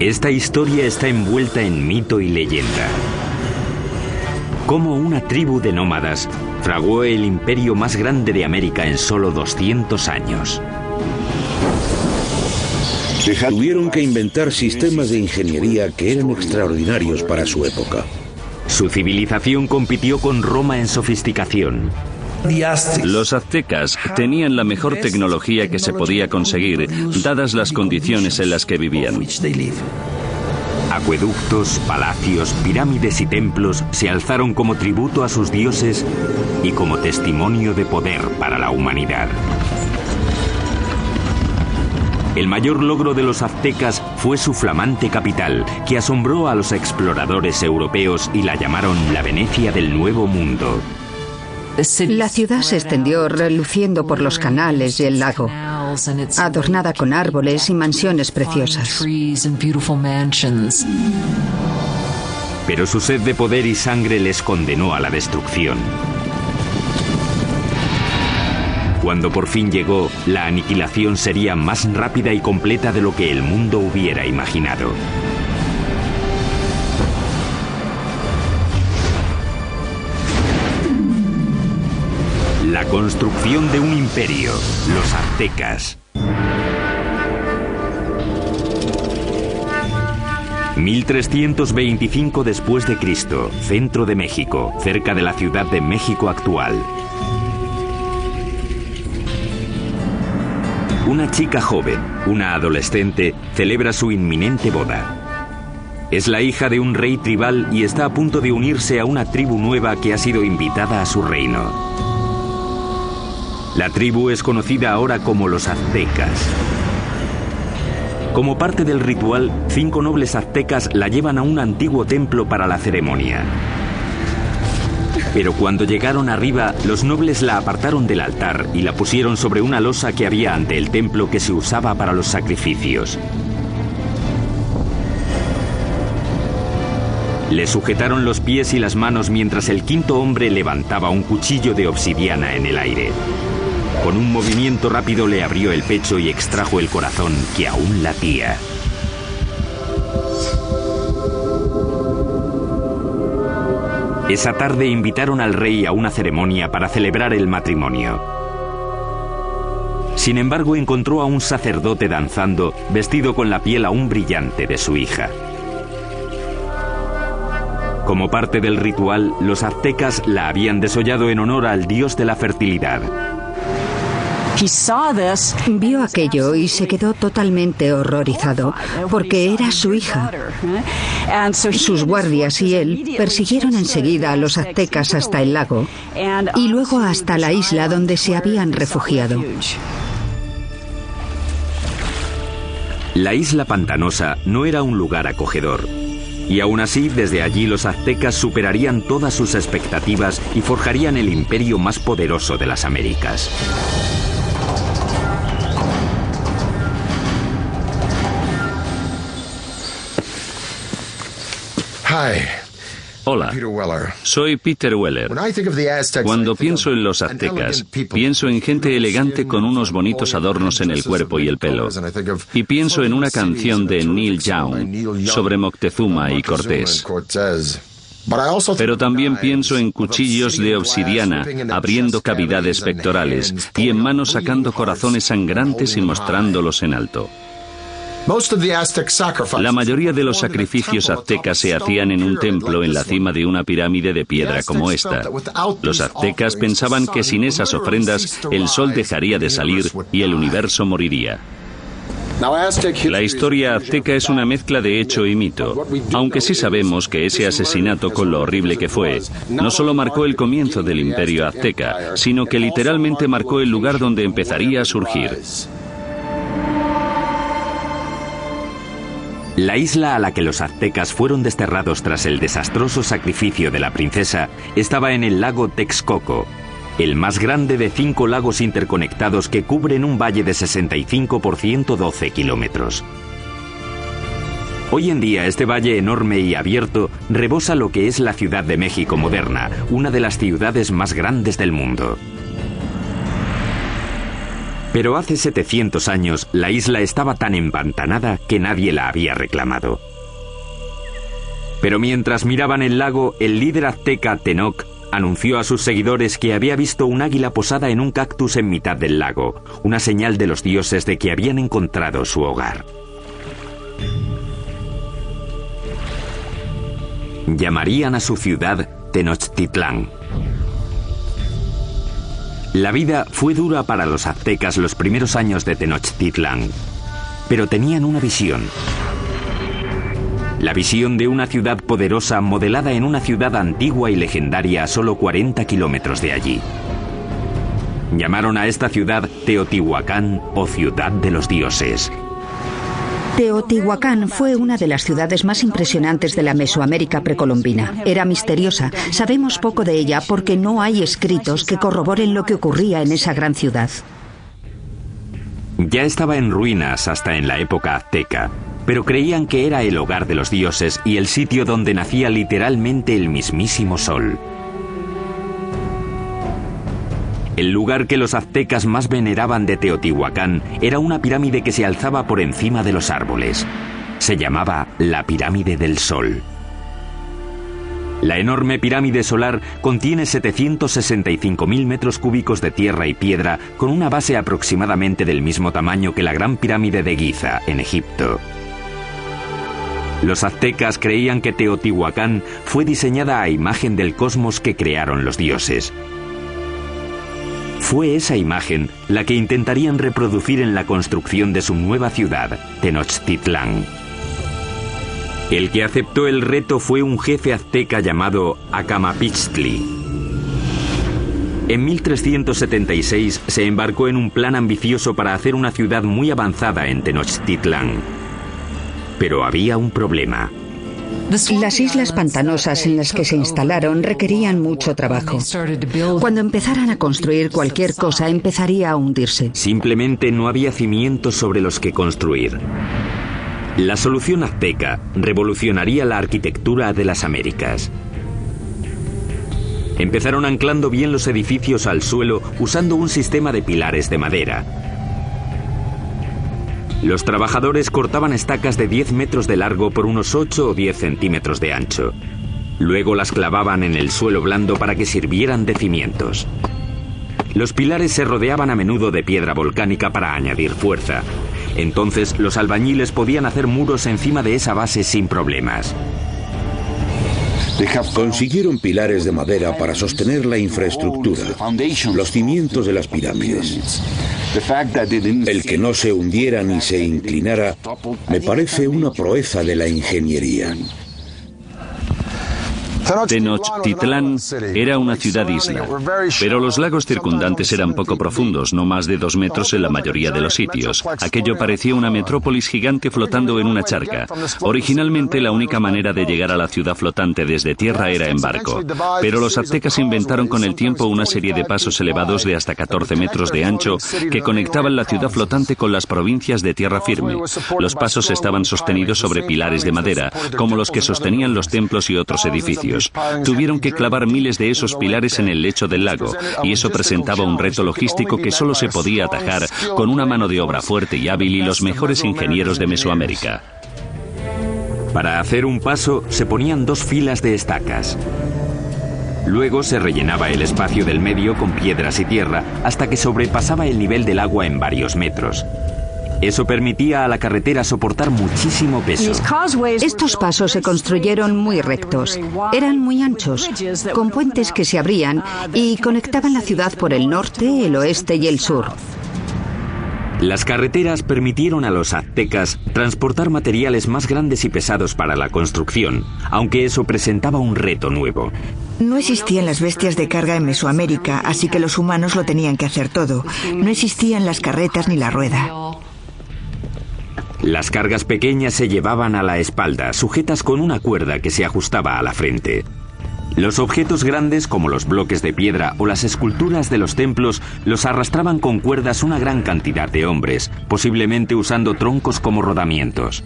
Esta historia está envuelta en mito y leyenda. Cómo una tribu de nómadas fraguó el imperio más grande de América en solo 200 años. Tuvieron que inventar sistemas de ingeniería que eran extraordinarios para su época. Su civilización compitió con Roma en sofisticación. Los aztecas tenían la mejor tecnología que se podía conseguir, dadas las condiciones en las que vivían. Acueductos, palacios, pirámides y templos se alzaron como tributo a sus dioses y como testimonio de poder para la humanidad. El mayor logro de los aztecas fue su flamante capital, que asombró a los exploradores europeos y la llamaron la Venecia del Nuevo Mundo. La ciudad se extendió reluciendo por los canales y el lago, adornada con árboles y mansiones preciosas. Pero su sed de poder y sangre les condenó a la destrucción. Cuando por fin llegó, la aniquilación sería más rápida y completa de lo que el mundo hubiera imaginado. La construcción de un imperio, los aztecas. 1325 después de Cristo, centro de México, cerca de la Ciudad de México actual. Una chica joven, una adolescente, celebra su inminente boda. Es la hija de un rey tribal y está a punto de unirse a una tribu nueva que ha sido invitada a su reino. La tribu es conocida ahora como los aztecas. Como parte del ritual, 5 nobles aztecas la llevan a un antiguo templo para la ceremonia. Pero cuando llegaron arriba, los nobles la apartaron del altar y la pusieron sobre una losa que había ante el templo que se usaba para los sacrificios. Le sujetaron los pies y las manos mientras el quinto hombre levantaba un cuchillo de obsidiana en el aire. Con un movimiento rápido le abrió el pecho y extrajo el corazón que aún latía. Esa tarde invitaron al rey a una ceremonia para celebrar el matrimonio. Sin embargo, encontró a un sacerdote danzando, vestido con la piel aún brillante de su hija. Como parte del ritual, los aztecas la habían desollado en honor al dios de la fertilidad. Vio aquello y se quedó totalmente horrorizado, porque era su hija. Sus guardias y él persiguieron enseguida a los aztecas hasta el lago y luego hasta la isla donde se habían refugiado. La isla pantanosa no era un lugar acogedor. Y aún así, desde allí los aztecas superarían todas sus expectativas y forjarían el imperio más poderoso de las Américas. Hola, soy Peter Weller. Cuando pienso en los aztecas, pienso en gente elegante con unos bonitos adornos en el cuerpo y el pelo. Y pienso en una canción de Neil Young sobre Moctezuma y Cortés. Pero también pienso en cuchillos de obsidiana abriendo cavidades pectorales y en manos sacando corazones sangrantes y mostrándolos en alto. La mayoría de los sacrificios aztecas se hacían en un templo en la cima de una pirámide de piedra como esta. Los aztecas pensaban que sin esas ofrendas el sol dejaría de salir y el universo moriría. La historia azteca es una mezcla de hecho y mito, aunque sí sabemos que ese asesinato, con lo horrible que fue, no solo marcó el comienzo del imperio azteca, sino que literalmente marcó el lugar donde empezaría a surgir. La isla a la que los aztecas fueron desterrados tras el desastroso sacrificio de la princesa estaba en el lago Texcoco, el más grande de 5 lagos interconectados que cubren un valle de 65 por 112 kilómetros. Hoy en día este valle enorme y abierto rebosa lo que es la Ciudad de México moderna, una de las ciudades más grandes del mundo. Pero hace 700 años la isla estaba tan empantanada que nadie la había reclamado. Pero mientras miraban el lago, el líder azteca Tenoch anunció a sus seguidores que había visto un águila posada en un cactus en mitad del lago, una señal de los dioses de que habían encontrado su hogar. Llamarían a su ciudad Tenochtitlán. La vida fue dura para los aztecas los primeros años de Tenochtitlán, pero tenían una visión. La visión de una ciudad poderosa modelada en una ciudad antigua y legendaria a solo 40 kilómetros de allí. Llamaron a esta ciudad Teotihuacán o Ciudad de los Dioses. Teotihuacán fue una de las ciudades más impresionantes de la Mesoamérica precolombina. Era misteriosa. Sabemos poco de ella porque no hay escritos que corroboren lo que ocurría en esa gran ciudad. Ya estaba en ruinas hasta en la época azteca, pero creían que era el hogar de los dioses y el sitio donde nacía literalmente el mismísimo sol. El lugar que los aztecas más veneraban de Teotihuacán era una pirámide que se alzaba por encima de los árboles. Se llamaba la Pirámide del Sol. La enorme pirámide solar contiene 765.000 metros cúbicos de tierra y piedra con una base aproximadamente del mismo tamaño que la Gran Pirámide de Giza, en Egipto. Los aztecas creían que Teotihuacán fue diseñada a imagen del cosmos que crearon los dioses. Fue esa imagen la que intentarían reproducir en la construcción de su nueva ciudad, Tenochtitlán. El que aceptó el reto fue un jefe azteca llamado Acamapixtli. En 1376 se embarcó en un plan ambicioso para hacer una ciudad muy avanzada en Tenochtitlán. Pero había un problema. Las islas pantanosas en las que se instalaron requerían mucho trabajo. Cuando empezaran a construir cualquier cosa, empezaría a hundirse. Simplemente no había cimientos sobre los que construir. La solución azteca revolucionaría la arquitectura de las Américas. Empezaron anclando bien los edificios al suelo usando un sistema de pilares de madera. Los trabajadores cortaban estacas de 10 metros de largo por unos 8 o 10 centímetros de ancho. Luego las clavaban en el suelo blando para que sirvieran de cimientos. Los pilares se rodeaban a menudo de piedra volcánica para añadir fuerza. Entonces los albañiles podían hacer muros encima de esa base sin problemas. Consiguieron pilares de madera para sostener la infraestructura, los cimientos de las pirámides. El que no se hundiera ni se inclinara me parece una proeza de la ingeniería. Tenochtitlán era una ciudad-isla, pero los lagos circundantes eran poco profundos, no más de 2 metros en la mayoría de los sitios. Aquello parecía una metrópolis gigante flotando en una charca. Originalmente la única manera de llegar a la ciudad flotante desde tierra era en barco, pero los aztecas inventaron con el tiempo una serie de pasos elevados de hasta 14 metros de ancho que conectaban la ciudad flotante con las provincias de tierra firme. Los pasos estaban sostenidos sobre pilares de madera, como los que sostenían los templos y otros edificios. Tuvieron que clavar miles de esos pilares en el lecho del lago, y eso presentaba un reto logístico que solo se podía atajar con una mano de obra fuerte y hábil y los mejores ingenieros de Mesoamérica. Para hacer un paso se ponían 2 filas de estacas. Luego se rellenaba el espacio del medio con piedras y tierra hasta que sobrepasaba el nivel del agua en varios metros. Eso permitía a la carretera soportar muchísimo peso. Estos pasos se construyeron muy rectos. Eran muy anchos, con puentes que se abrían y conectaban la ciudad por el norte, el oeste y el sur. Las carreteras permitieron a los aztecas transportar materiales más grandes y pesados para la construcción, aunque eso presentaba un reto nuevo. No existían las bestias de carga en Mesoamérica, así que los humanos lo tenían que hacer todo. No existían las carretas ni la rueda. Las cargas pequeñas se llevaban a la espalda, sujetas con una cuerda que se ajustaba a la frente. Los objetos grandes, como los bloques de piedra o las esculturas de los templos, los arrastraban con cuerdas una gran cantidad de hombres, posiblemente usando troncos como rodamientos.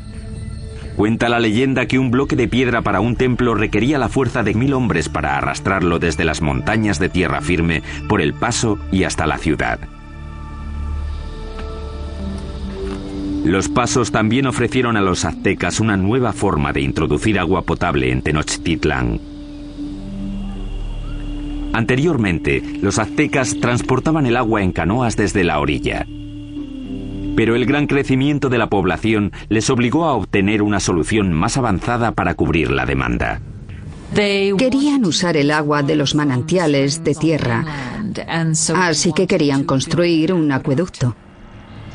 Cuenta la leyenda que un bloque de piedra para un templo requería la fuerza de 1000 hombres para arrastrarlo desde las montañas de tierra firme por el paso y hasta la ciudad. Los pasos también ofrecieron a los aztecas una nueva forma de introducir agua potable en Tenochtitlán. Anteriormente, los aztecas transportaban el agua en canoas desde la orilla. Pero el gran crecimiento de la población les obligó a obtener una solución más avanzada para cubrir la demanda. Querían usar el agua de los manantiales de tierra, así que querían construir un acueducto.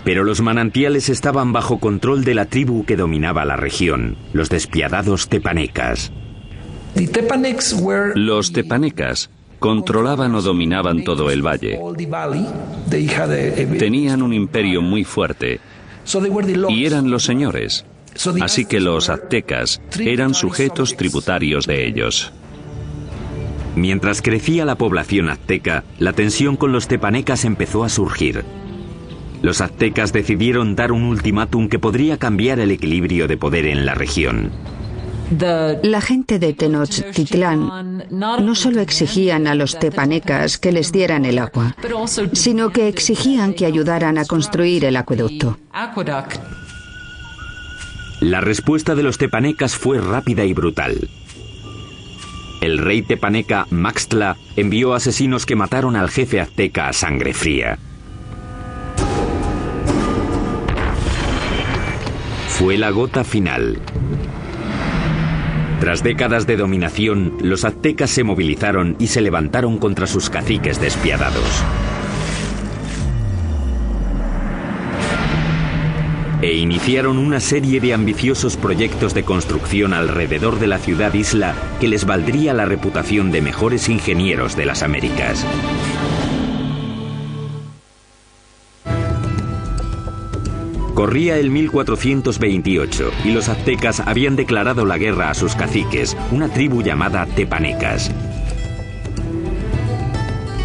Pero los manantiales estaban bajo control de la tribu que dominaba la región, los despiadados tepanecas. Los tepanecas controlaban o dominaban todo el valle. Tenían un imperio muy fuerte y eran los señores. Así que los aztecas eran sujetos tributarios de ellos. Mientras crecía la población azteca, la tensión con los tepanecas empezó a surgir. Los aztecas decidieron dar un ultimátum que podría cambiar el equilibrio de poder en la región. La gente de Tenochtitlán no solo exigían a los tepanecas que les dieran el agua, sino que exigían que ayudaran a construir el acueducto. La respuesta de los tepanecas fue rápida y brutal. El rey tepaneca Maxtla envió asesinos que mataron al jefe azteca a sangre fría. Fue la gota final. Tras décadas de dominación, los aztecas se movilizaron y se levantaron contra sus caciques despiadados. E iniciaron una serie de ambiciosos proyectos de construcción alrededor de la ciudad-isla que les valdría la reputación de mejores ingenieros de las Américas. Corría el 1428 y los aztecas habían declarado la guerra a sus caciques, una tribu llamada tepanecas.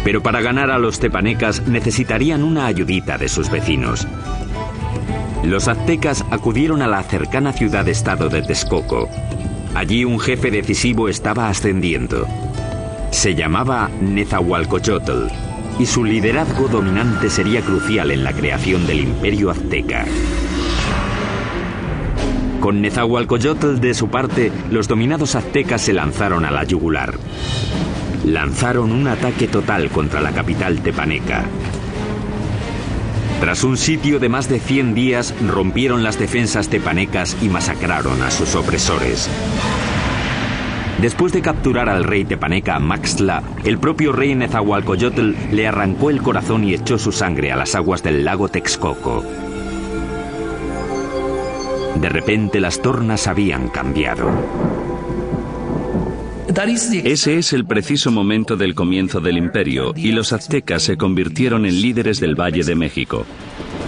Pero para ganar a los tepanecas necesitarían una ayudita de sus vecinos. Los aztecas acudieron a la cercana ciudad-estado de Texcoco. Allí un jefe decisivo estaba ascendiendo. Se llamaba Nezahualcóyotl, y su liderazgo dominante sería crucial en la creación del imperio azteca. Con Nezahualcóyotl de su parte, los dominados aztecas se lanzaron a la yugular. Lanzaron un ataque total contra la capital tepaneca. Tras un sitio de más de 100 días, rompieron las defensas tepanecas y masacraron a sus opresores. Después de capturar al rey tepaneca Maxtla, el propio rey Nezahualcóyotl le arrancó el corazón y echó su sangre a las aguas del lago Texcoco. De repente las tornas habían cambiado. Ese es el preciso momento del comienzo del imperio y los aztecas se convirtieron en líderes del Valle de México.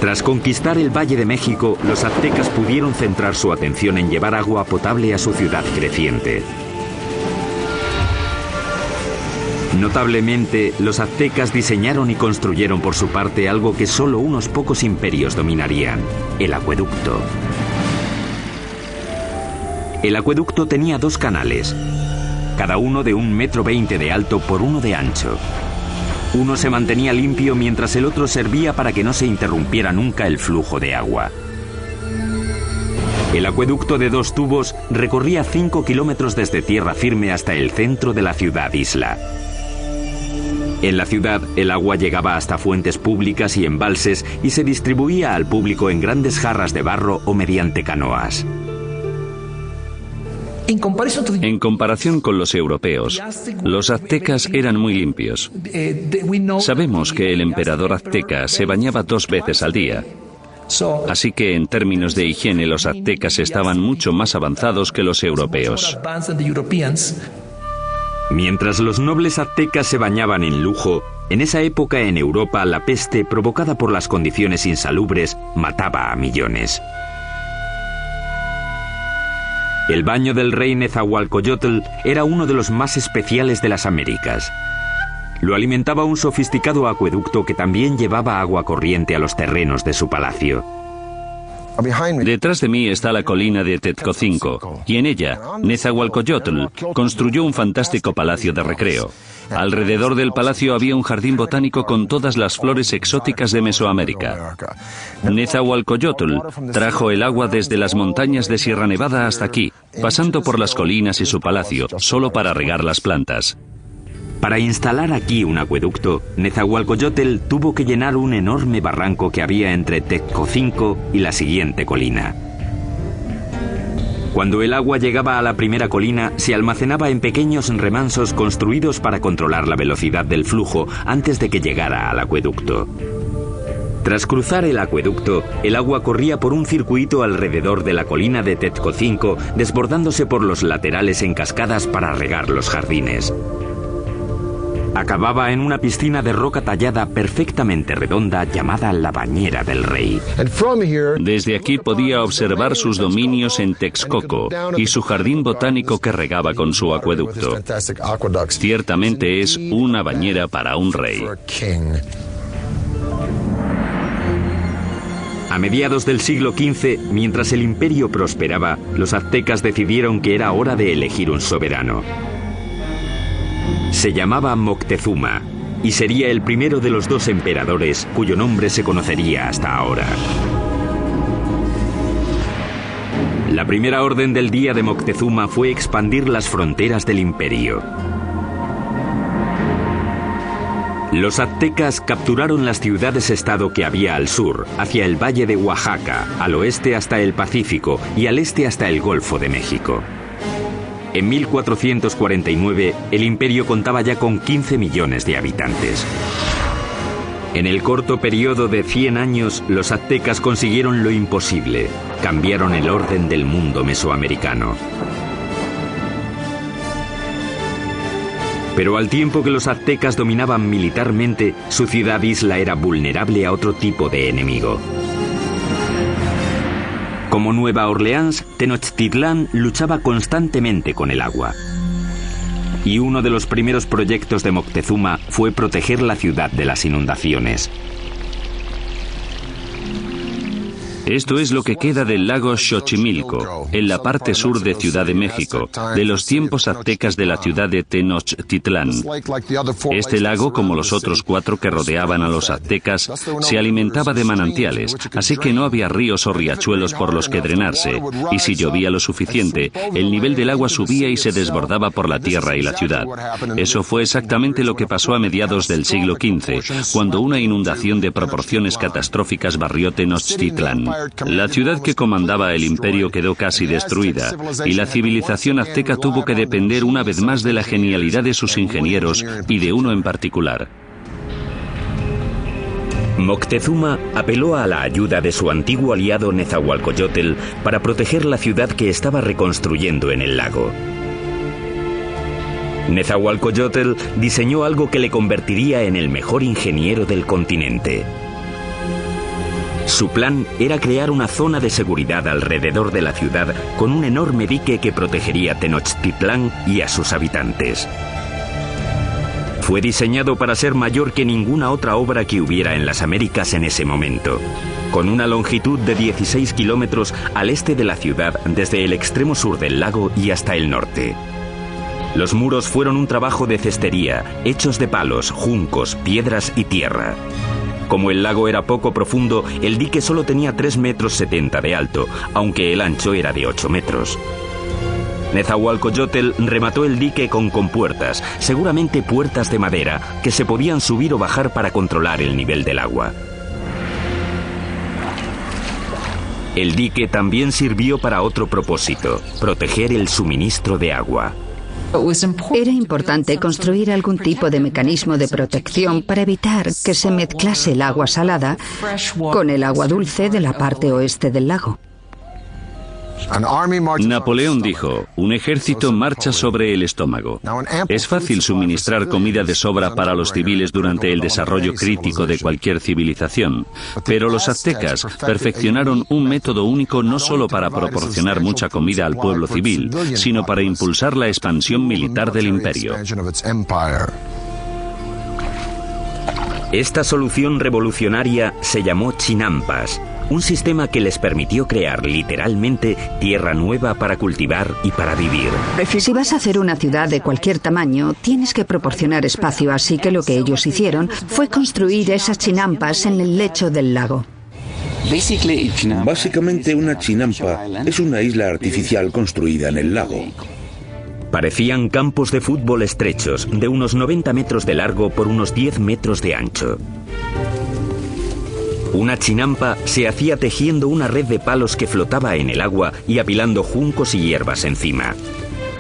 Tras conquistar el Valle de México, los aztecas pudieron centrar su atención en llevar agua potable a su ciudad creciente. Notablemente, los aztecas diseñaron y construyeron por su parte algo que solo unos pocos imperios dominarían: el acueducto. El acueducto tenía 2 canales, cada uno de 1,20 m de alto por 1 de ancho. Uno se mantenía limpio mientras el otro servía para que no se interrumpiera nunca el flujo de agua. El acueducto de 2 tubos recorría 5 kilómetros desde tierra firme hasta el centro de la ciudad-isla. En la ciudad, el agua llegaba hasta fuentes públicas y embalses y se distribuía al público en grandes jarras de barro o mediante canoas. En comparación con los europeos, los aztecas eran muy limpios. Sabemos que el emperador azteca se bañaba 2 veces al día. Así que en términos de higiene los aztecas estaban mucho más avanzados que los europeos. Mientras los nobles aztecas se bañaban en lujo, en esa época en Europa la peste, provocada por las condiciones insalubres, mataba a millones. El baño del rey Nezahualcóyotl era uno de los más especiales de las Américas. Lo alimentaba un sofisticado acueducto que también llevaba agua corriente a los terrenos de su palacio. Detrás de mí está la colina de Tezcocinco, y en ella, Nezahualcóyotl construyó un fantástico palacio de recreo. Alrededor del palacio había un jardín botánico con todas las flores exóticas de Mesoamérica. Nezahualcóyotl trajo el agua desde las montañas de Sierra Nevada hasta aquí, pasando por las colinas y su palacio, solo para regar las plantas. Para instalar aquí un acueducto, Nezahualcóyotl tuvo que llenar un enorme barranco que había entre Tezcocinco y la siguiente colina. Cuando el agua llegaba a la primera colina, se almacenaba en pequeños remansos construidos para controlar la velocidad del flujo antes de que llegara al acueducto. Tras cruzar el acueducto, el agua corría por un circuito alrededor de la colina de Tezcocinco, desbordándose por los laterales en cascadas para regar los jardines. Acababa en una piscina de roca tallada perfectamente redonda llamada la Bañera del Rey. Desde aquí podía observar sus dominios en Texcoco y su jardín botánico que regaba con su acueducto. Ciertamente es una bañera para un rey. A mediados del siglo XV, mientras el imperio prosperaba, los aztecas decidieron que era hora de elegir un soberano. Se llamaba Moctezuma y sería el primero de los dos emperadores cuyo nombre se conocería hasta ahora. La primera orden del día de Moctezuma fue expandir las fronteras del imperio. Los aztecas capturaron las ciudades-estado que había al sur, hacia el valle de Oaxaca, al oeste hasta el Pacífico y al este hasta el Golfo de México. En 1449, el imperio contaba ya con 15 millones de habitantes. En el corto periodo de 100 años, los aztecas consiguieron lo imposible. Cambiaron el orden del mundo mesoamericano. Pero al tiempo que los aztecas dominaban militarmente, su ciudad-isla era vulnerable a otro tipo de enemigo. Como Nueva Orleans, Tenochtitlán luchaba constantemente con el agua. Y uno de los primeros proyectos de Moctezuma fue proteger la ciudad de las inundaciones. Esto es lo que queda del lago Xochimilco, en la parte sur de Ciudad de México, de los tiempos aztecas de la ciudad de Tenochtitlán. Este lago, como los otros 4 que rodeaban a los aztecas, se alimentaba de manantiales, así que no había ríos o riachuelos por los que drenarse, y si llovía lo suficiente, el nivel del agua subía y se desbordaba por la tierra y la ciudad. Eso fue exactamente lo que pasó a mediados del siglo XV, cuando una inundación de proporciones catastróficas barrió Tenochtitlán. La ciudad que comandaba el imperio quedó casi destruida, y la civilización azteca tuvo que depender una vez más de la genialidad de sus ingenieros y de uno en particular. Moctezuma apeló a la ayuda de su antiguo aliado Nezahualcóyotl para proteger la ciudad que estaba reconstruyendo en el lago. Nezahualcóyotl diseñó algo que le convertiría en el mejor ingeniero del continente. Su plan era crear una zona de seguridad alrededor de la ciudad con un enorme dique que protegería Tenochtitlán y a sus habitantes. Fue diseñado para ser mayor que ninguna otra obra que hubiera en las Américas en ese momento, con una longitud de 16 kilómetros al este de la ciudad desde el extremo sur del lago y hasta el norte. Los muros fueron un trabajo de cestería, hechos de palos, juncos, piedras y tierra. Como el lago era poco profundo, el dique solo tenía 3,70 metros de alto, aunque el ancho era de 8 metros. Nezahualcóyotl remató el dique con compuertas, seguramente puertas de madera, que se podían subir o bajar para controlar el nivel del agua. El dique también sirvió para otro propósito: proteger el suministro de agua. Era importante construir algún tipo de mecanismo de protección para evitar que se mezclase el agua salada con el agua dulce de la parte oeste del lago. Napoleón dijo: un ejército marcha sobre el estómago. Es fácil suministrar comida de sobra para los civiles durante el desarrollo crítico de cualquier civilización, pero los aztecas perfeccionaron un método único no solo para proporcionar mucha comida al pueblo civil, sino para impulsar la expansión militar del imperio. Esta solución revolucionaria se llamó chinampas, un sistema que les permitió crear literalmente tierra nueva para cultivar y para vivir. Si vas a hacer una ciudad de cualquier tamaño, tienes que proporcionar espacio, así que lo que ellos hicieron fue construir esas chinampas en el lecho del lago. Básicamente una chinampa es una isla artificial construida en el lago. Parecían campos de fútbol estrechos, de unos 90 metros de largo por unos 10 metros de ancho. Una chinampa se hacía tejiendo una red de palos que flotaba en el agua y apilando juncos y hierbas encima.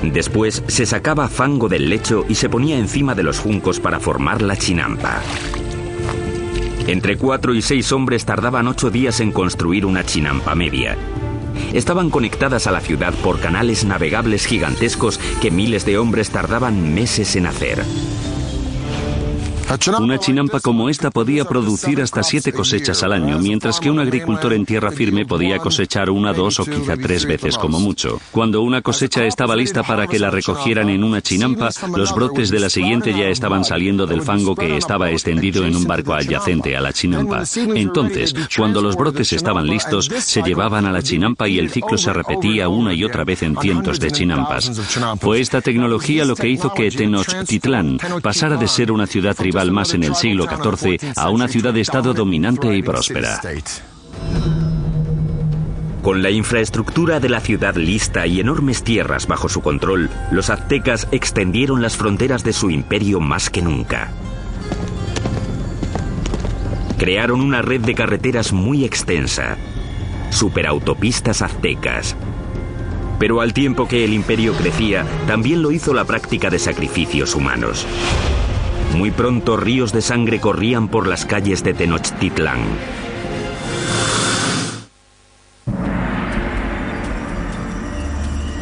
Después se sacaba fango del lecho y se ponía encima de los juncos para formar la chinampa. Entre 4 y 6 hombres tardaban 8 días en construir una chinampa media. Estaban conectadas a la ciudad por canales navegables gigantescos que miles de hombres tardaban meses en hacer. Una chinampa como esta podía producir hasta 7 cosechas al año, mientras que un agricultor en tierra firme podía cosechar 1, 2 o quizá 3 veces como mucho. Cuando una cosecha estaba lista para que la recogieran en una chinampa, los brotes de la siguiente ya estaban saliendo del fango que estaba extendido en un barco adyacente a la chinampa. Entonces, cuando los brotes estaban listos, se llevaban a la chinampa y el ciclo se repetía una y otra vez en cientos de chinampas. Fue esta tecnología lo que hizo que Tenochtitlán pasara de ser una ciudad tribal más en el siglo XIV a una ciudad-estado dominante y próspera. Con la infraestructura de la ciudad lista y enormes tierras bajo su control, los aztecas extendieron las fronteras de su imperio más que nunca. Crearon una red de carreteras muy extensa, superautopistas aztecas. Pero al tiempo que el imperio crecía, también lo hizo la práctica de sacrificios humanos. Muy pronto ríos de sangre corrían por las calles de Tenochtitlán.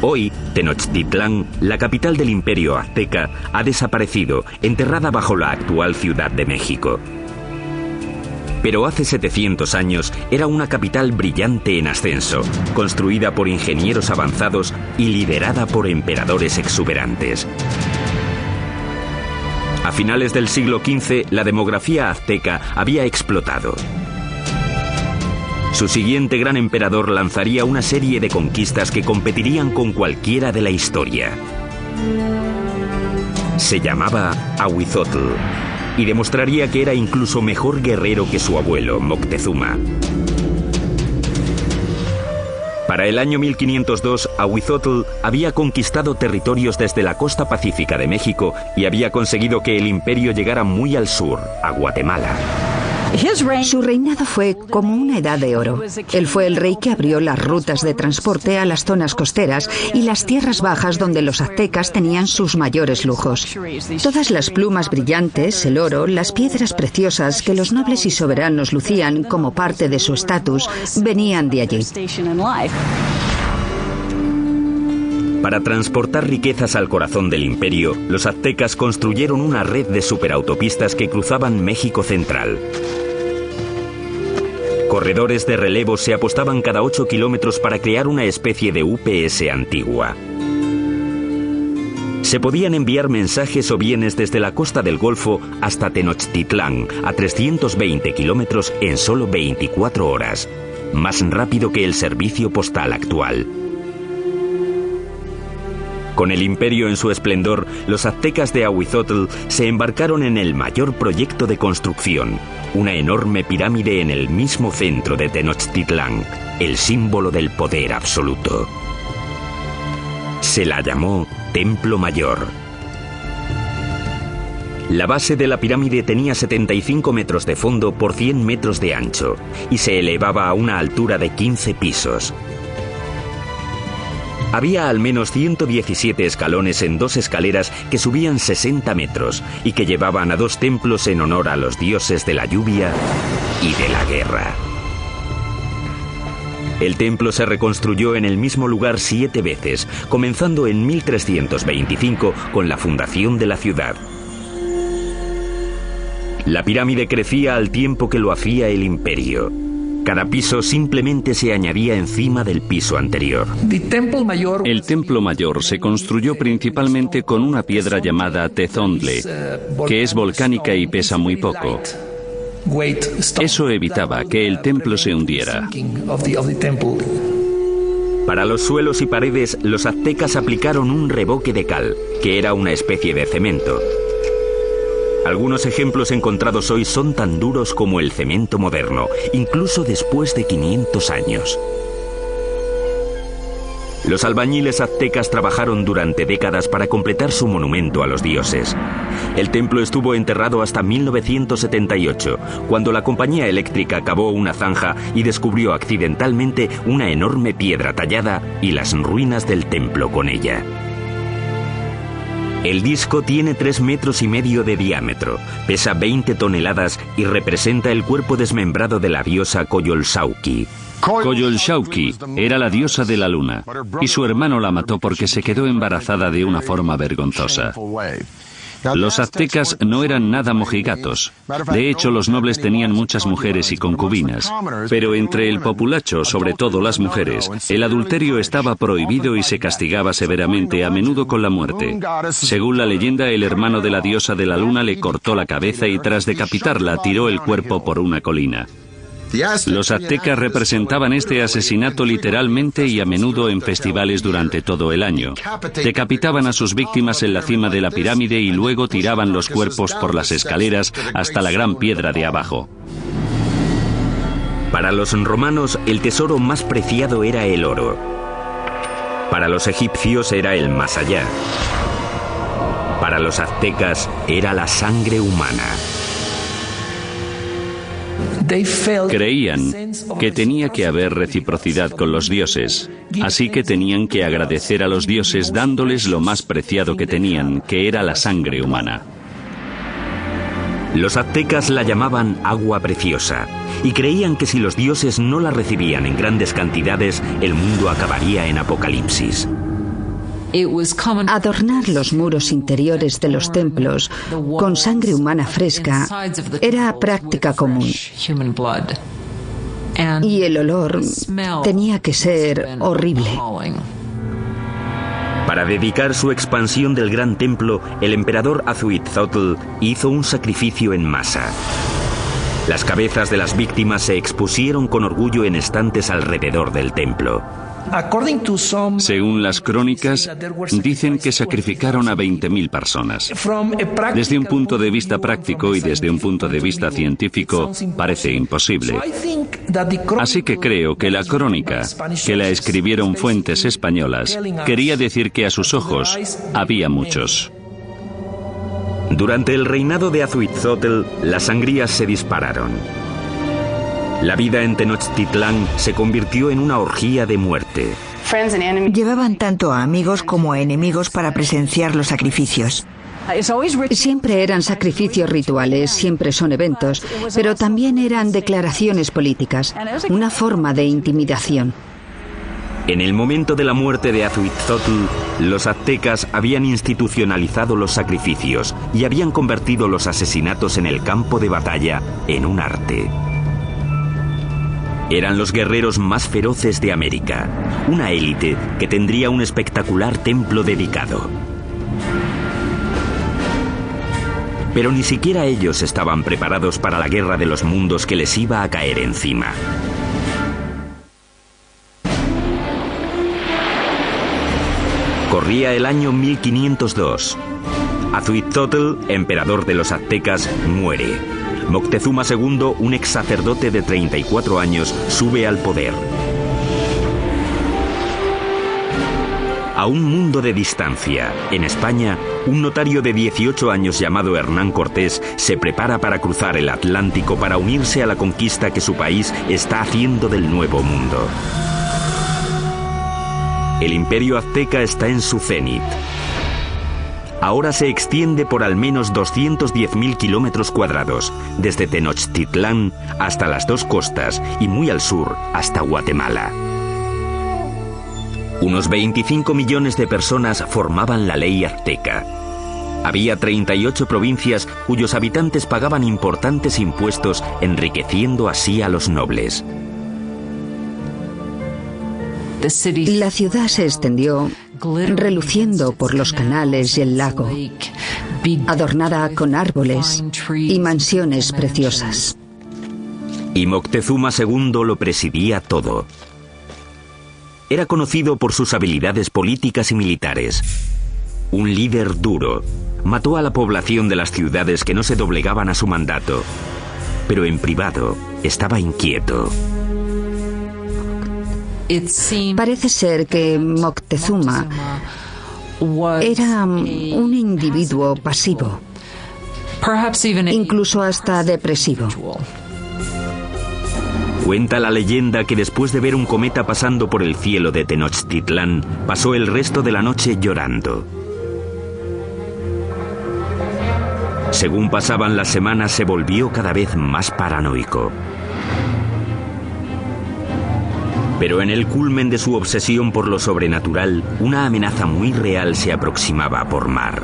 Hoy, Tenochtitlán, la capital del imperio azteca, ha desaparecido, enterrada bajo la actual Ciudad de México. Pero hace 700 años era una capital brillante en ascenso, construida por ingenieros avanzados y liderada por emperadores exuberantes. A finales del siglo XV, la demografía azteca había explotado. Su siguiente gran emperador lanzaría una serie de conquistas que competirían con cualquiera de la historia. Se llamaba Ahuizotl y demostraría que era incluso mejor guerrero que su abuelo, Moctezuma. Para el año 1502, Ahuizotl había conquistado territorios desde la costa pacífica de México y había conseguido que el imperio llegara muy al sur, a Guatemala. Su reinado fue como una edad de oro. Él fue el rey que abrió las rutas de transporte a las zonas costeras y las tierras bajas donde los aztecas tenían sus mayores lujos. Todas las plumas brillantes, el oro, las piedras preciosas que los nobles y soberanos lucían como parte de su estatus, venían de allí. Para transportar riquezas al corazón del imperio, los aztecas construyeron una red de superautopistas que cruzaban México central. Corredores de relevo se apostaban cada 8 kilómetros para crear una especie de UPS antigua. Se podían enviar mensajes o bienes desde la costa del Golfo hasta Tenochtitlán, a 320 kilómetros en solo 24 horas, más rápido que el servicio postal actual. Con el imperio en su esplendor, los aztecas de Ahuizotl se embarcaron en el mayor proyecto de construcción, una enorme pirámide en el mismo centro de Tenochtitlán, el símbolo del poder absoluto. Se la llamó Templo Mayor. La base de la pirámide tenía 75 metros de fondo por 100 metros de ancho y se elevaba a una altura de 15 pisos. Había al menos 117 escalones en 2 escaleras que subían 60 metros y que llevaban a 2 templos en honor a los dioses de la lluvia y de la guerra. El templo se reconstruyó en el mismo lugar 7 veces, comenzando en 1325 con la fundación de la ciudad. La pirámide crecía al tiempo que lo hacía el imperio. Cada piso simplemente se añadía encima del piso anterior. El templo mayor se construyó principalmente con una piedra llamada tezontle, que es volcánica y pesa muy poco. Eso evitaba que el templo se hundiera. Para los suelos y paredes, los aztecas aplicaron un revoque de cal, que era una especie de cemento. Algunos ejemplos encontrados hoy son tan duros como el cemento moderno, incluso después de 500 años. Los albañiles aztecas trabajaron durante décadas para completar su monumento a los dioses. El templo estuvo enterrado hasta 1978, cuando la compañía eléctrica cavó una zanja y descubrió accidentalmente una enorme piedra tallada y las ruinas del templo con ella. El disco tiene 3,5 metros de diámetro, pesa 20 toneladas y representa el cuerpo desmembrado de la diosa Coyolxauhqui. Coyolxauhqui era la diosa de la luna, y su hermano la mató porque se quedó embarazada de una forma vergonzosa. Los aztecas no eran nada mojigatos. De hecho, los nobles tenían muchas mujeres y concubinas. Pero entre el populacho, sobre todo las mujeres, el adulterio estaba prohibido y se castigaba severamente, a menudo con la muerte. Según la leyenda, el hermano de la diosa de la luna le cortó la cabeza y tras decapitarla tiró el cuerpo por una colina. Los aztecas representaban este asesinato literalmente y a menudo en festivales durante todo el año. Decapitaban a sus víctimas en la cima de la pirámide y luego tiraban los cuerpos por las escaleras hasta la gran piedra de abajo. Para los romanos, el tesoro más preciado era el oro. Para los egipcios era el más allá. Para los aztecas era la sangre humana. Creían que tenía que haber reciprocidad con los dioses, así que tenían que agradecer a los dioses dándoles lo más preciado que tenían, que era la sangre humana. Los aztecas la llamaban agua preciosa y creían que si los dioses no la recibían en grandes cantidades, el mundo acabaría en apocalipsis. Adornar los muros interiores de los templos con sangre humana fresca era práctica común. Y el olor tenía que ser horrible. Para dedicar su expansión del gran templo, el emperador Azhuitzotl hizo un sacrificio en masa. Las cabezas de las víctimas se expusieron con orgullo en estantes alrededor del templo. Según las crónicas, dicen que sacrificaron a 20.000 personas. Desde un punto de vista práctico y desde un punto de vista científico, parece imposible. Así que creo que la crónica, que la escribieron fuentes españolas, quería decir que a sus ojos había muchos. Durante el reinado de Azhuitzotl, las sangrías se dispararon. La vida en Tenochtitlán se convirtió en una orgía de muerte. Llevaban tanto a amigos como a enemigos para presenciar los sacrificios. Siempre eran sacrificios rituales, siempre son eventos, pero también eran declaraciones políticas, una forma de intimidación. En el momento de la muerte de Azhuitzotl, los aztecas habían institucionalizado los sacrificios y habían convertido los asesinatos en el campo de batalla en un arte. Eran los guerreros más feroces de América, una élite que tendría un espectacular templo dedicado. Pero ni siquiera ellos estaban preparados para la guerra de los mundos que les iba a caer encima. Corría el año 1502. Azhuitzotl, emperador de los aztecas, muere. Moctezuma II, un ex sacerdote de 34 años, sube al poder. A un mundo de distancia, en España, un notario de 18 años llamado Hernán Cortés se prepara para cruzar el Atlántico para unirse a la conquista que su país está haciendo del Nuevo Mundo. El imperio azteca está en su cenit. Ahora se extiende por al menos 210.000 kilómetros cuadrados, desde Tenochtitlán hasta las dos costas y muy al sur hasta Guatemala. Unos 25 millones de personas formaban la ley azteca. Había 38 provincias cuyos habitantes pagaban importantes impuestos, enriqueciendo así a los nobles. La ciudad se extendió reluciendo por los canales y el lago, adornada con árboles y mansiones preciosas. Y Moctezuma II lo presidía todo. Era conocido por sus habilidades políticas y militares. Un líder duro. Mató a la población de las ciudades que no se doblegaban a su mandato. Pero en privado estaba inquieto. Parece ser que Moctezuma era un individuo pasivo, incluso hasta depresivo. Cuenta la leyenda que después de ver un cometa pasando por el cielo de Tenochtitlán, pasó el resto de la noche llorando. Según pasaban las semanas, se volvió cada vez más paranoico. Pero en el culmen de su obsesión por lo sobrenatural, una amenaza muy real se aproximaba por mar.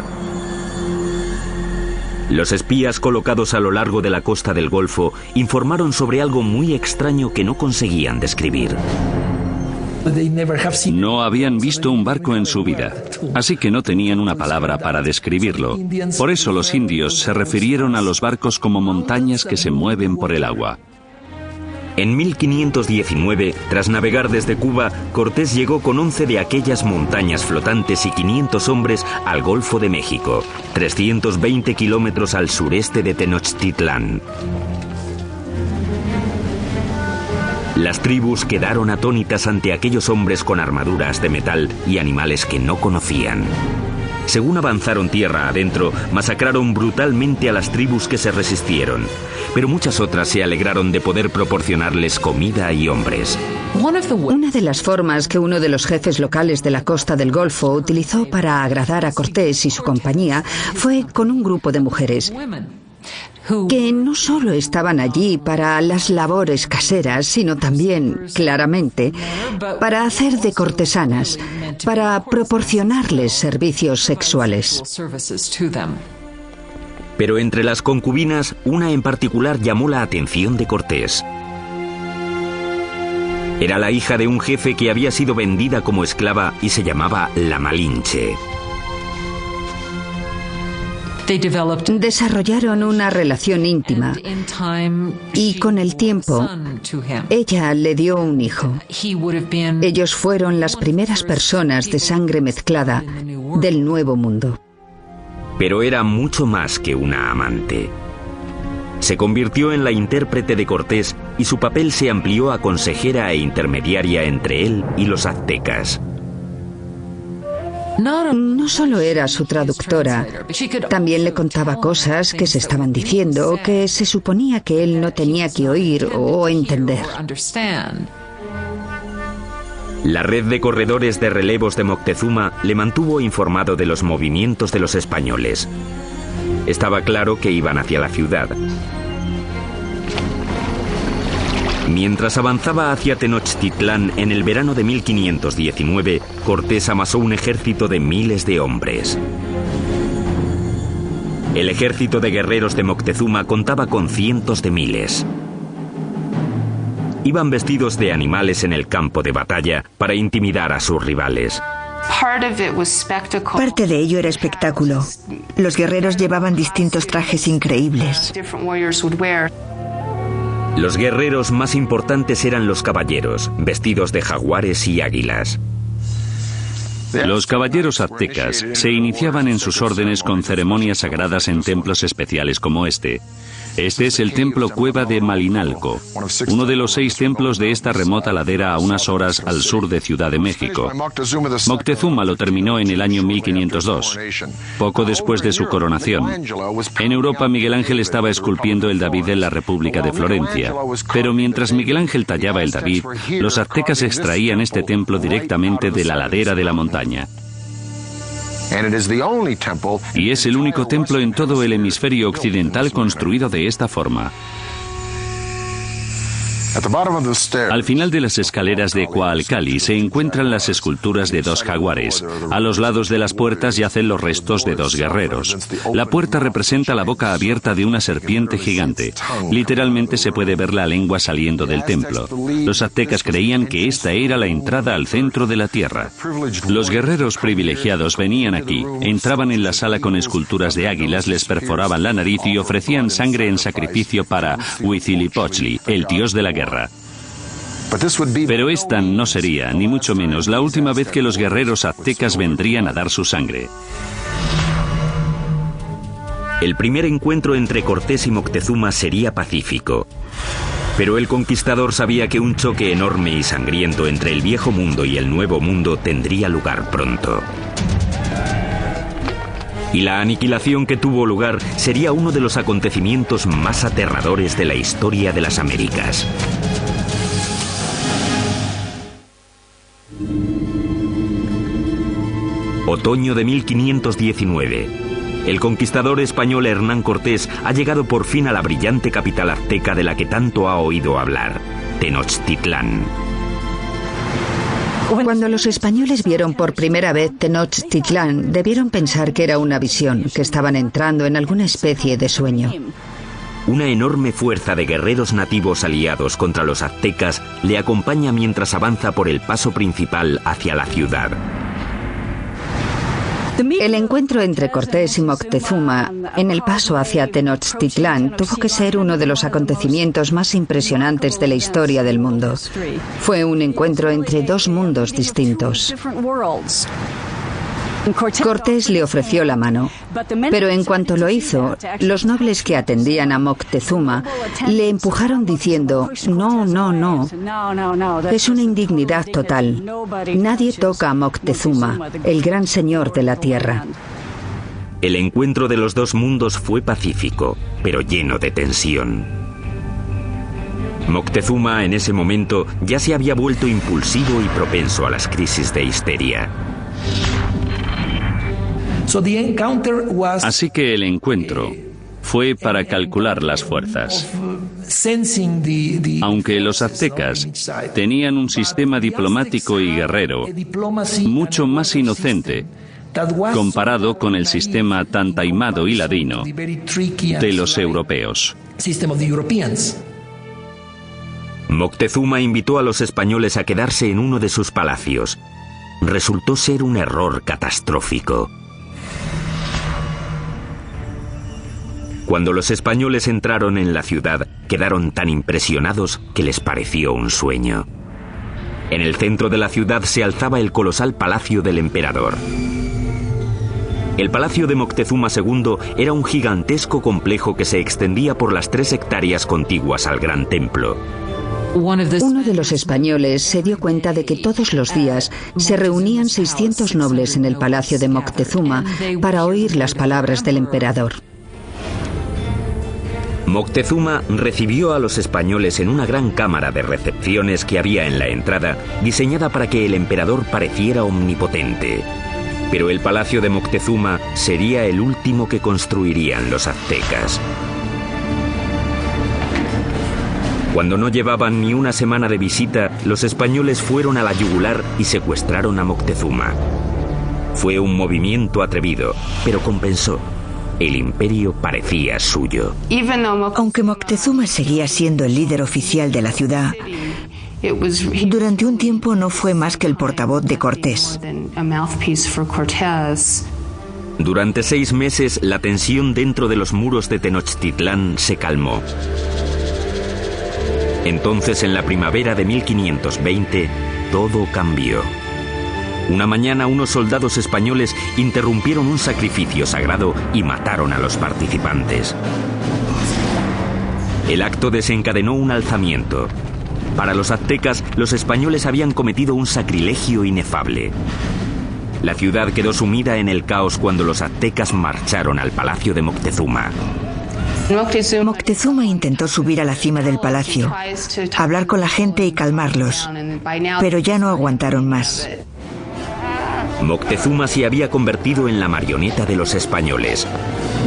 Los espías colocados a lo largo de la costa del Golfo informaron sobre algo muy extraño que no conseguían describir. No habían visto un barco en su vida, así que no tenían una palabra para describirlo. Por eso los indios se refirieron a los barcos como montañas que se mueven por el agua. En 1519, tras navegar desde Cuba, Cortés llegó con 11 de aquellas montañas flotantes y 500 hombres al Golfo de México, 320 kilómetros al sureste de Tenochtitlán. Las tribus quedaron atónitas ante aquellos hombres con armaduras de metal y animales que no conocían. Según avanzaron tierra adentro, masacraron brutalmente a las tribus que se resistieron, pero muchas otras se alegraron de poder proporcionarles comida y hombres. Una de las formas que uno de los jefes locales de la costa del Golfo utilizó para agradar a Cortés y su compañía fue con un grupo de mujeres que no solo estaban allí para las labores caseras, sino también, claramente, para hacer de cortesanas, para proporcionarles servicios sexuales. Pero entre las concubinas, una en particular llamó la atención de Cortés. Era la hija de un jefe que había sido vendida como esclava y se llamaba la Malinche. Desarrollaron una relación íntima y con el tiempo ella le dio un hijo. Ellos fueron las primeras personas de sangre mezclada del Nuevo Mundo. Pero era mucho más que una amante. Se convirtió en la intérprete de Cortés y su papel se amplió a consejera e intermediaria entre él y los aztecas. No solo era su traductora, también le contaba cosas que se estaban diciendo que se suponía que él no tenía que oír o entender. La red de corredores de relevos de Moctezuma le mantuvo informado de los movimientos de los españoles. Estaba claro que iban hacia la ciudad. Mientras avanzaba hacia Tenochtitlán en el verano de 1519, Cortés amasó un ejército de miles de hombres. El ejército de guerreros de Moctezuma contaba con cientos de miles. Iban vestidos de animales en el campo de batalla para intimidar a sus rivales. Parte de ello era espectáculo. Los guerreros llevaban distintos trajes increíbles. Los guerreros más importantes eran los caballeros, vestidos de jaguares y águilas. Los caballeros aztecas se iniciaban en sus órdenes con ceremonias sagradas en templos especiales como este. Este es el templo Cueva de Malinalco, uno de los 6 templos de esta remota ladera a unas horas al sur de Ciudad de México. Moctezuma lo terminó en el año 1502, poco después de su coronación. En Europa, Miguel Ángel estaba esculpiendo el David en la República de Florencia. Pero mientras Miguel Ángel tallaba el David, los aztecas extraían este templo directamente de la ladera de la montaña. Y es el único templo en todo el hemisferio occidental construido de esta forma. Al final de las escaleras de Coalcali se encuentran las esculturas de dos jaguares. A los lados de las puertas yacen los restos de dos guerreros. La puerta representa la boca abierta de una serpiente gigante. Literalmente se puede ver la lengua saliendo del templo. Los aztecas creían que esta era la entrada al centro de la tierra. Los guerreros privilegiados venían aquí, entraban en la sala con esculturas de águilas, les perforaban la nariz y ofrecían sangre en sacrificio para Huitzilopochtli, el dios de la guerra. Pero esta no sería, ni mucho menos, la última vez que los guerreros aztecas vendrían a dar su sangre. El primer encuentro entre Cortés y Moctezuma sería pacífico. Pero el conquistador sabía que un choque enorme y sangriento entre el viejo mundo y el nuevo mundo tendría lugar pronto. Y la aniquilación que tuvo lugar sería uno de los acontecimientos más aterradores de la historia de las Américas. Otoño de 1519. El conquistador español Hernán Cortés ha llegado por fin a la brillante capital azteca de la que tanto ha oído hablar, Tenochtitlán. Cuando los españoles vieron por primera vez Tenochtitlán, debieron pensar que era una visión, que estaban entrando en alguna especie de sueño. Una enorme fuerza de guerreros nativos aliados contra los aztecas le acompaña mientras avanza por el paso principal hacia la ciudad. El encuentro entre Cortés y Moctezuma en el paso hacia Tenochtitlán tuvo que ser uno de los acontecimientos más impresionantes de la historia del mundo. Fue un encuentro entre dos mundos distintos. Cortés le ofreció la mano, pero en cuanto lo hizo, los nobles que atendían a Moctezuma le empujaron diciendo: no, no, no, es una indignidad total. Nadie toca a Moctezuma, el gran señor de la tierra. El encuentro de los dos mundos fue pacífico, pero lleno de tensión. Moctezuma en ese momento ya se había vuelto impulsivo y propenso a las crisis de histeria. Así que el encuentro fue para calcular las fuerzas. Aunque los aztecas tenían un sistema diplomático y guerrero mucho más inocente comparado con el sistema tan taimado y ladino de los europeos. Moctezuma invitó a los españoles a quedarse en uno de sus palacios. Resultó ser un error catastrófico. Cuando los españoles entraron en la ciudad, quedaron tan impresionados que les pareció un sueño. En el centro de la ciudad se alzaba el colosal palacio del emperador. El palacio de Moctezuma II era un gigantesco complejo que se extendía por las 3 hectáreas contiguas al gran templo. Uno de los españoles se dio cuenta de que todos los días se reunían 600 nobles en el palacio de Moctezuma para oír las palabras del emperador. Moctezuma recibió a los españoles en una gran cámara de recepciones que había en la entrada, diseñada para que el emperador pareciera omnipotente. Pero el palacio de Moctezuma sería el último que construirían los aztecas. Cuando no llevaban ni una semana de visita, los españoles fueron a la yugular y secuestraron a Moctezuma. Fue un movimiento atrevido, pero compensó. El imperio parecía suyo. Aunque Moctezuma seguía siendo el líder oficial de la ciudad, durante un tiempo no fue más que el portavoz de Cortés. Durante 6 meses, la tensión dentro de los muros de Tenochtitlán se calmó. Entonces, en la primavera de 1520, todo cambió. Una mañana, unos soldados españoles interrumpieron un sacrificio sagrado y mataron a los participantes. El acto desencadenó un alzamiento. Para los aztecas, los españoles habían cometido un sacrilegio inefable. La ciudad quedó sumida en el caos cuando los aztecas marcharon al palacio de Moctezuma. Moctezuma intentó subir a la cima del palacio, hablar con la gente y calmarlos, pero ya no aguantaron más. Moctezuma se había convertido en la marioneta de los españoles.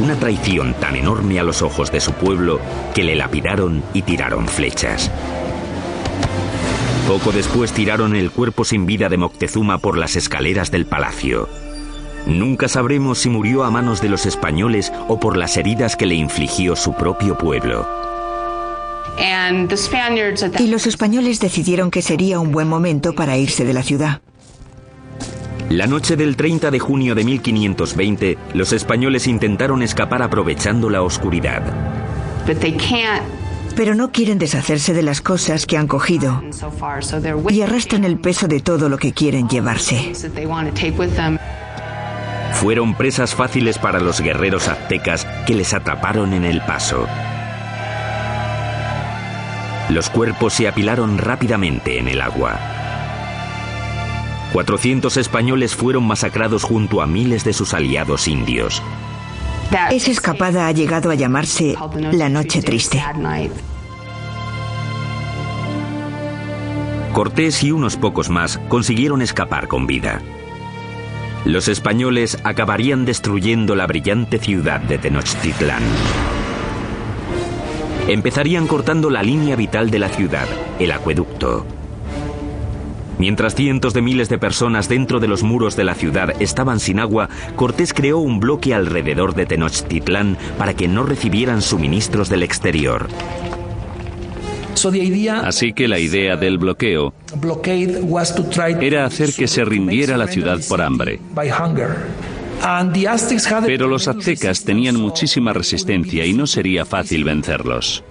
Una traición tan enorme a los ojos de su pueblo que le lapidaron y tiraron flechas. Poco después tiraron el cuerpo sin vida de Moctezuma por las escaleras del palacio. Nunca sabremos si murió a manos de los españoles o por las heridas que le infligió su propio pueblo. Y los españoles decidieron que sería un buen momento para irse de la ciudad. La noche del 30 de junio de 1520, los españoles intentaron escapar aprovechando la oscuridad. Pero no quieren deshacerse de las cosas que han cogido y arrastran el peso de todo lo que quieren llevarse. Fueron presas fáciles para los guerreros aztecas que les atraparon en el paso. Los cuerpos se apilaron rápidamente en el agua. 400 españoles fueron masacrados junto a miles de sus aliados indios. Esa escapada ha llegado a llamarse la Noche Triste. Cortés y unos pocos más consiguieron escapar con vida. Los españoles acabarían destruyendo la brillante ciudad de Tenochtitlán. Empezarían cortando la línea vital de la ciudad, el acueducto. Mientras cientos de miles de personas dentro de los muros de la ciudad estaban sin agua, Cortés creó un bloque alrededor de Tenochtitlán para que no recibieran suministros del exterior. Así que la idea del bloqueo era hacer que se rindiera la ciudad por hambre. Pero los aztecas tenían muchísima resistencia y no sería fácil vencerlos.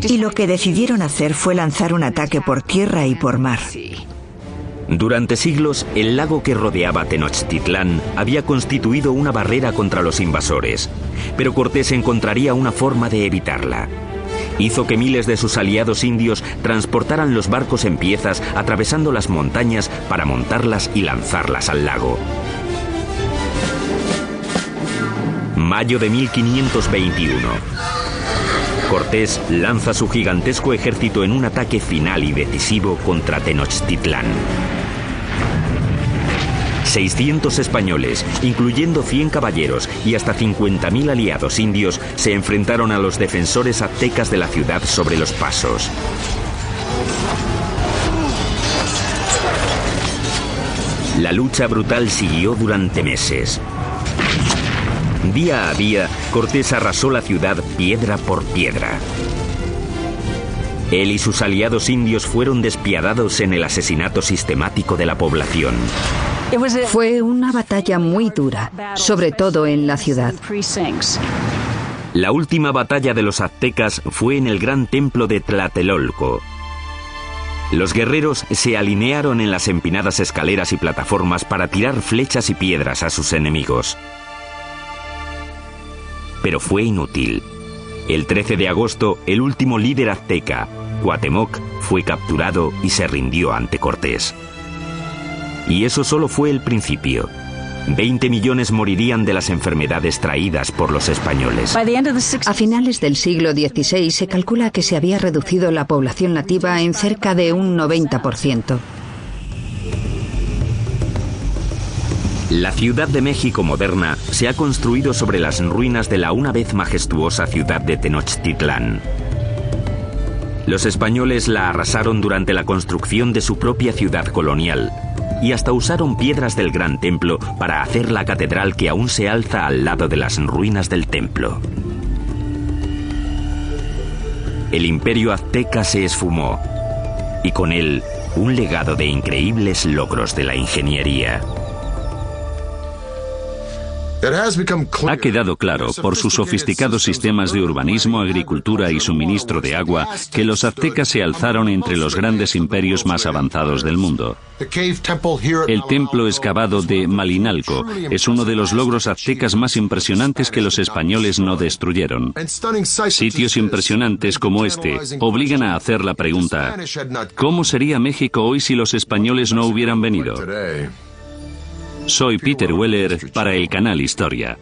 Y lo que decidieron hacer fue lanzar un ataque por tierra y por mar. Durante siglos, el lago que rodeaba Tenochtitlán había constituido una barrera contra los invasores, pero Cortés encontraría una forma de evitarla. Hizo que miles de sus aliados indios transportaran los barcos en piezas atravesando las montañas para montarlas y lanzarlas al lago. Mayo de 1521. Cortés lanza su gigantesco ejército en un ataque final y decisivo contra Tenochtitlán. 600 españoles, incluyendo 100 caballeros y hasta 50.000 aliados indios, se enfrentaron a los defensores aztecas de la ciudad sobre los pasos. La lucha brutal siguió durante meses. Día a día, Cortés arrasó la ciudad piedra por piedra. Él y sus aliados indios fueron despiadados en el asesinato sistemático de la población. Fue una batalla muy dura, sobre todo en la ciudad. La última batalla de los aztecas fue en el gran templo de Tlatelolco. Los guerreros se alinearon en las empinadas escaleras y plataformas para tirar flechas y piedras a sus enemigos. Pero fue inútil. El 13 de agosto, el último líder azteca, Cuauhtémoc, fue capturado y se rindió ante Cortés. Y eso solo fue el principio. 20 millones morirían de las enfermedades traídas por los españoles. A finales del siglo XVI se calcula que se había reducido la población nativa en cerca de un 90%. La Ciudad de México moderna se ha construido sobre las ruinas de la una vez majestuosa ciudad de Tenochtitlán. Los españoles la arrasaron durante la construcción de su propia ciudad colonial y hasta usaron piedras del Gran Templo para hacer la catedral que aún se alza al lado de las ruinas del templo. El imperio azteca se esfumó y con él un legado de increíbles logros de la ingeniería. Ha quedado claro, por sus sofisticados sistemas de urbanismo, agricultura y suministro de agua, que los aztecas se alzaron entre los grandes imperios más avanzados del mundo. El templo excavado de Malinalco es uno de los logros aztecas más impresionantes que los españoles no destruyeron. Sitios impresionantes como este obligan a hacer la pregunta: ¿cómo sería México hoy si los españoles no hubieran venido? Soy Peter Weller para el canal Historia.